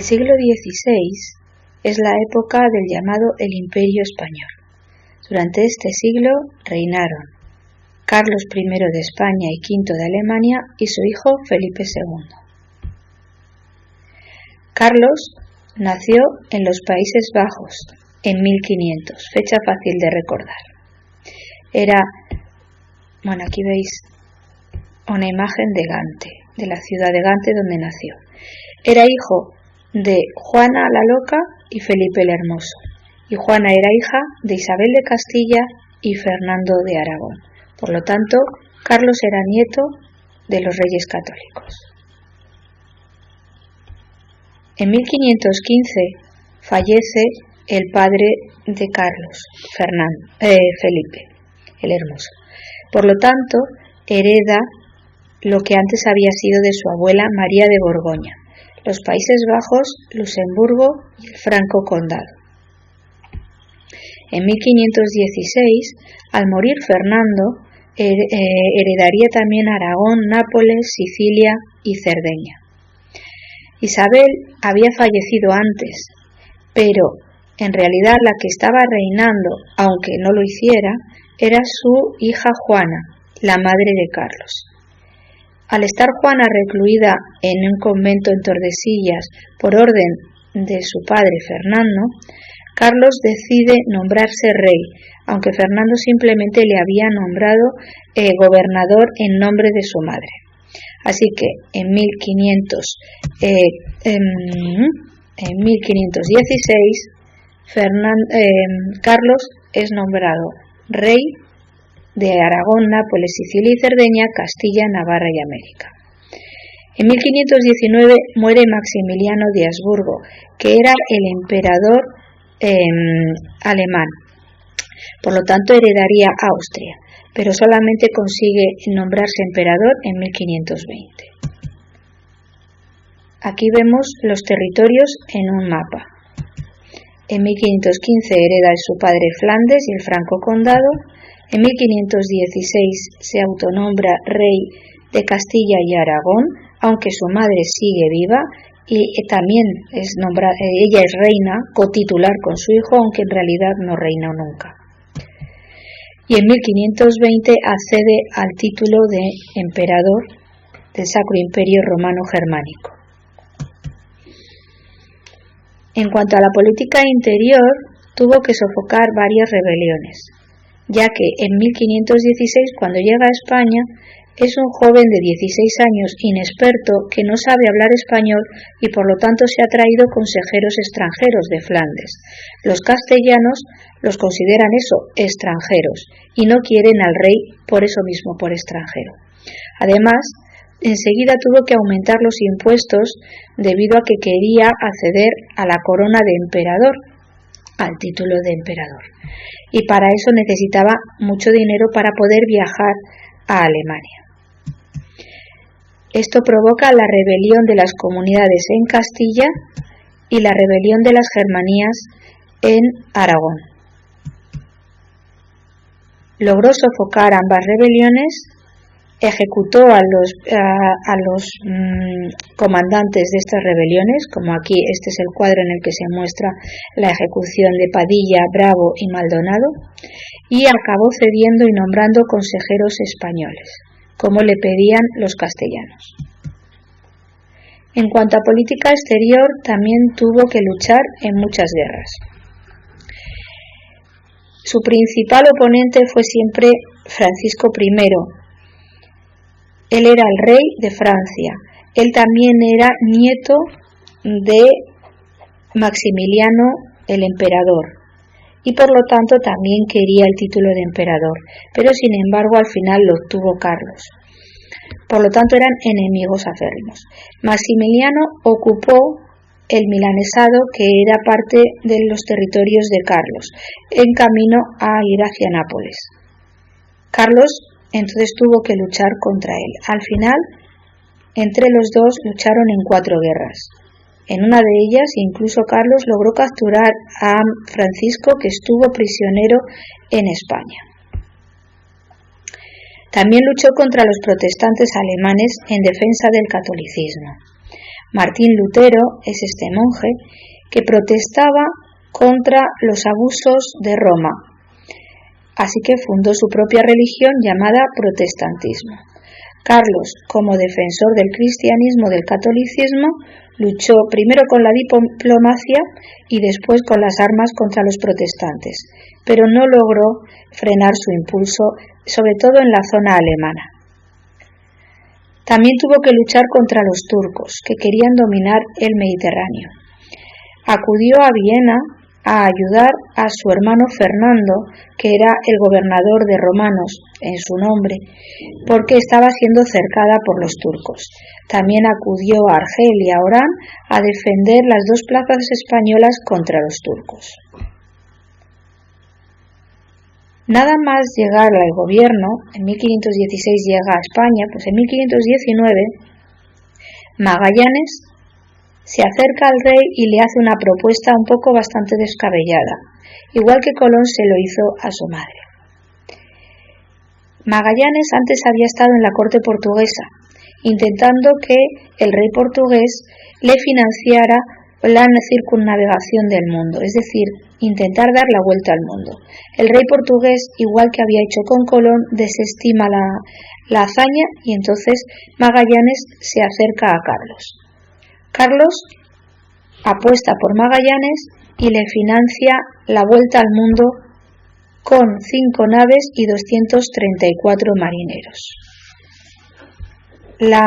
El siglo XVI es la época del llamado el Imperio Español. Durante este siglo reinaron Carlos I de España y V de Alemania y su hijo Felipe II. Carlos nació en los Países Bajos en 1500, fecha fácil de recordar. Aquí veis una imagen de Gante, de la ciudad de Gante donde nació. Era hijo de Juana la Loca y Felipe el Hermoso, y Juana era hija de Isabel de Castilla y Fernando de Aragón. Por lo tanto, Carlos era nieto de los reyes católicos. En 1515 fallece el padre de Carlos, Felipe el Hermoso. Por lo tanto, hereda lo que antes había sido de su abuela María de Borgoña, los Países Bajos, Luxemburgo y el Franco Condado. En 1516, al morir Fernando, heredaría también Aragón, Nápoles, Sicilia y Cerdeña. Isabel había fallecido antes, pero en realidad la que estaba reinando, aunque no lo hiciera, era su hija Juana, la madre de Carlos. Al estar Juana recluida en un convento en Tordesillas por orden de su padre Fernando, Carlos decide nombrarse rey, aunque Fernando simplemente le había nombrado gobernador en nombre de su madre. Así que en 1516 Carlos es nombrado rey de Aragón, Nápoles, Sicilia y Cerdeña, Castilla, Navarra y América. En 1519 muere Maximiliano de Habsburgo, que era el emperador alemán. Por lo tanto, heredaría Austria, pero solamente consigue nombrarse emperador en 1520. Aquí vemos los territorios en un mapa. En 1515 hereda su padre Flandes y el Franco Condado. En 1516 se autonombra rey de Castilla y Aragón, aunque su madre sigue viva y también ella es reina cotitular con su hijo, aunque en realidad no reinó nunca. Y en 1520 accede al título de emperador del Sacro Imperio Romano Germánico. En cuanto a la política interior, tuvo que sofocar varias rebeliones, ya que en 1516, cuando llega a España, es un joven de 16 años inexperto que no sabe hablar español y por lo tanto se ha traído consejeros extranjeros de Flandes. Los castellanos los consideran extranjeros y no quieren al rey por eso mismo, por extranjero. Además, enseguida tuvo que aumentar los impuestos debido a que quería acceder a la corona de emperador, al título de emperador. Y para eso necesitaba mucho dinero para poder viajar a Alemania. Esto provoca la rebelión de las comunidades en Castilla y la rebelión de las germanías en Aragón. Logró sofocar ambas rebeliones, ejecutó a los comandantes de estas rebeliones, como aquí este es el cuadro en el que se muestra la ejecución de Padilla, Bravo y Maldonado, y acabó cediendo y nombrando consejeros españoles, como le pedían los castellanos. En cuanto a política exterior, también tuvo que luchar en muchas guerras. Su principal oponente fue siempre Francisco I. Él era el rey de Francia. Él también era nieto de Maximiliano el emperador y por lo tanto también quería el título de emperador, pero sin embargo al final lo obtuvo Carlos. Por lo tanto eran enemigos acérrimos. Maximiliano ocupó el milanesado, que era parte de los territorios de Carlos, en camino a ir hacia Nápoles. Carlos entonces tuvo que luchar contra él. Al final, entre los dos lucharon en 4 guerras. En una de ellas, incluso Carlos logró capturar a Francisco, que estuvo prisionero en España. También luchó contra los protestantes alemanes en defensa del catolicismo. Martín Lutero es este monje que protestaba contra los abusos de Roma, así que fundó su propia religión llamada protestantismo. Carlos, como defensor del cristianismo y del catolicismo, luchó primero con la diplomacia y después con las armas contra los protestantes, pero no logró frenar su impulso, sobre todo en la zona alemana. También tuvo que luchar contra los turcos, que querían dominar el Mediterráneo. Acudió a Viena a ayudar a su hermano Fernando, que era el gobernador de romanos en su nombre, porque estaba siendo cercada por los turcos. También acudió a Argel y a Orán a defender las dos plazas españolas contra los turcos. Nada más llegar al gobierno, en 1516 llega a España, pues en 1519 Magallanes se acerca al rey y le hace una propuesta un poco bastante descabellada, igual que Colón se lo hizo a su madre. Magallanes antes había estado en la corte portuguesa, intentando que el rey portugués le financiara la circunnavegación del mundo, es decir, intentar dar la vuelta al mundo. El rey portugués, igual que había hecho con Colón, desestima la hazaña y entonces Magallanes se acerca a Carlos. Carlos apuesta por Magallanes y le financia la vuelta al mundo con 5 naves y 234 marineros. La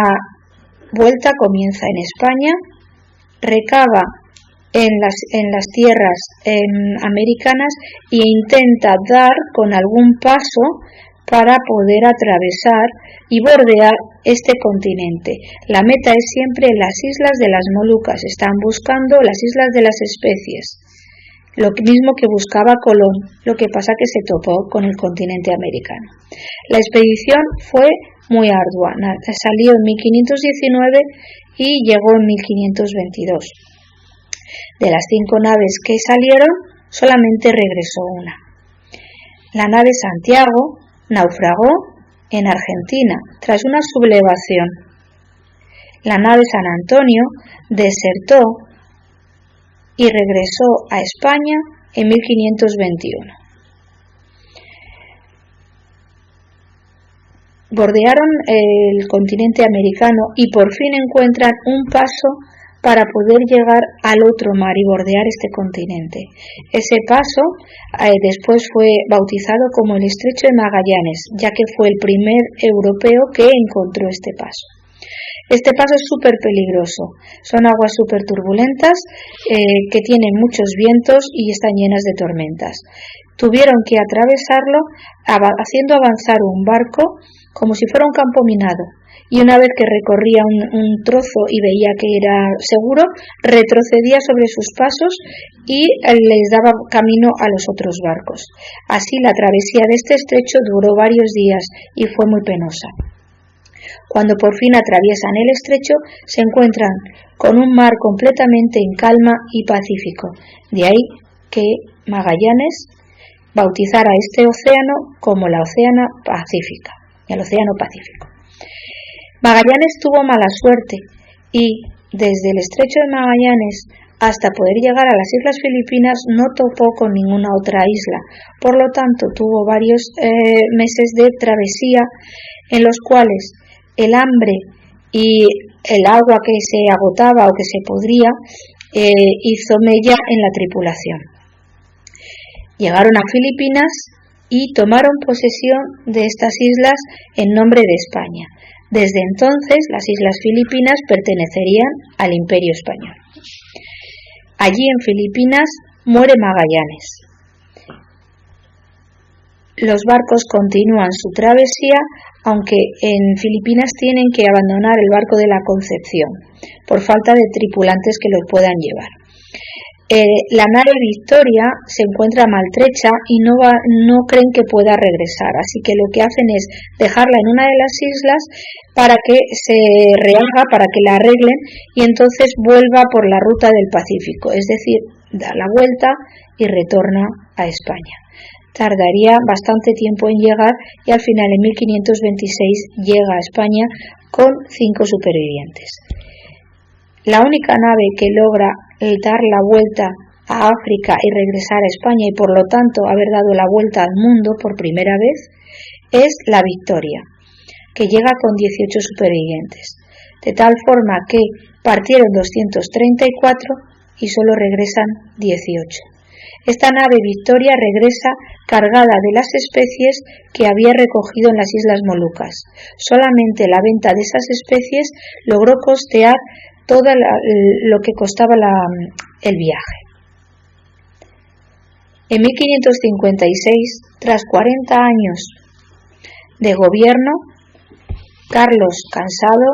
vuelta comienza en España, recaba en las tierras americanas e intenta dar con algún paso para poder atravesar y bordear este continente. La meta es siempre las islas de las Molucas, están buscando las islas de las especies, lo mismo que buscaba Colón, lo que pasa que se topó con el continente americano. La expedición fue muy ardua, salió en 1519 y llegó en 1522. De las 5 naves que salieron, solamente regresó una. La nave Santiago naufragó en Argentina tras una sublevación. La nave San Antonio desertó y regresó a España en 1521. Bordearon el continente americano y por fin encuentran un paso para poder llegar al otro mar y bordear este continente. Ese paso después fue bautizado como el Estrecho de Magallanes, ya que fue el primer europeo que encontró este paso. Este paso es súper peligroso, son aguas súper turbulentas que tienen muchos vientos y están llenas de tormentas. Tuvieron que atravesarlo haciendo avanzar un barco como si fuera un campo minado. Y una vez que recorría un trozo y veía que era seguro, retrocedía sobre sus pasos y les daba camino a los otros barcos. Así la travesía de este estrecho duró varios días y fue muy penosa. Cuando por fin atraviesan el estrecho, se encuentran con un mar completamente en calma y pacífico. De ahí que Magallanes bautizara este océano como el Océano Pacífico. Magallanes tuvo mala suerte y desde el Estrecho de Magallanes hasta poder llegar a las Islas Filipinas no topó con ninguna otra isla. Por lo tanto, tuvo varios meses de travesía en los cuales el hambre y el agua que se agotaba o que se podría hizo mella en la tripulación. Llegaron a Filipinas y tomaron posesión de estas islas en nombre de España. Desde entonces, las Islas Filipinas pertenecerían al Imperio Español. Allí en Filipinas muere Magallanes. Los barcos continúan su travesía, aunque en Filipinas tienen que abandonar el barco de la Concepción, por falta de tripulantes que los puedan llevar. La nave Victoria se encuentra maltrecha y no creen que pueda regresar, así que lo que hacen es dejarla en una de las islas para que se rehaga, para que la arreglen y entonces vuelva por la ruta del Pacífico, es decir, da la vuelta y retorna a España. Tardaría bastante tiempo en llegar y al final en 1526 llega a España con 5 supervivientes. La única nave que logra dar la vuelta a África y regresar a España y por lo tanto haber dado la vuelta al mundo por primera vez es la Victoria, que llega con 18 supervivientes, de tal forma que partieron 234 y solo regresan 18. Esta nave Victoria regresa cargada de las especies que había recogido en las Islas Molucas. Solamente la venta de esas especies logró costear todo lo que costaba el viaje. En 1556, tras 40 años de gobierno, Carlos, cansado,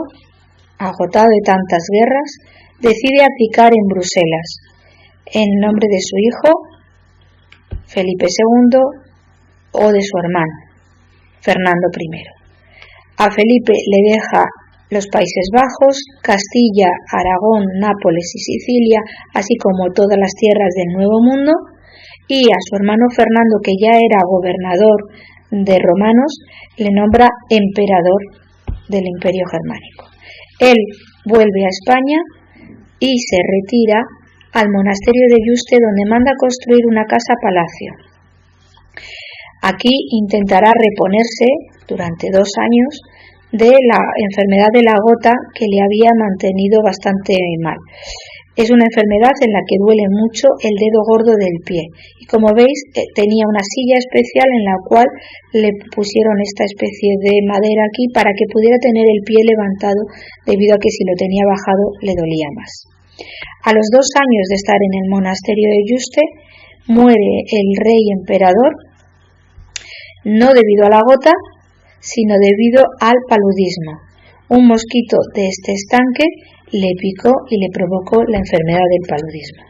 agotado de tantas guerras, decide abdicar en Bruselas, en nombre de su hijo, Felipe II, o de su hermano, Fernando I. A Felipe le deja los Países Bajos, Castilla, Aragón, Nápoles y Sicilia, así como todas las tierras del Nuevo Mundo, y a su hermano Fernando, que ya era gobernador de romanos, le nombra emperador del Imperio Germánico. Él vuelve a España y se retira al monasterio de Yuste, donde manda construir una casa-palacio. Aquí intentará reponerse durante 2 años de la enfermedad de la gota que le había mantenido bastante mal. Es una enfermedad en la que duele mucho el dedo gordo del pie y, como veis, tenía una silla especial en la cual le pusieron esta especie de madera aquí para que pudiera tener el pie levantado, debido a que si lo tenía bajado le dolía más. A los 2 años de estar en el monasterio de Yuste, muere el rey emperador, no debido a la gota, sino debido al paludismo. Un mosquito de este estanque le picó y le provocó la enfermedad del paludismo.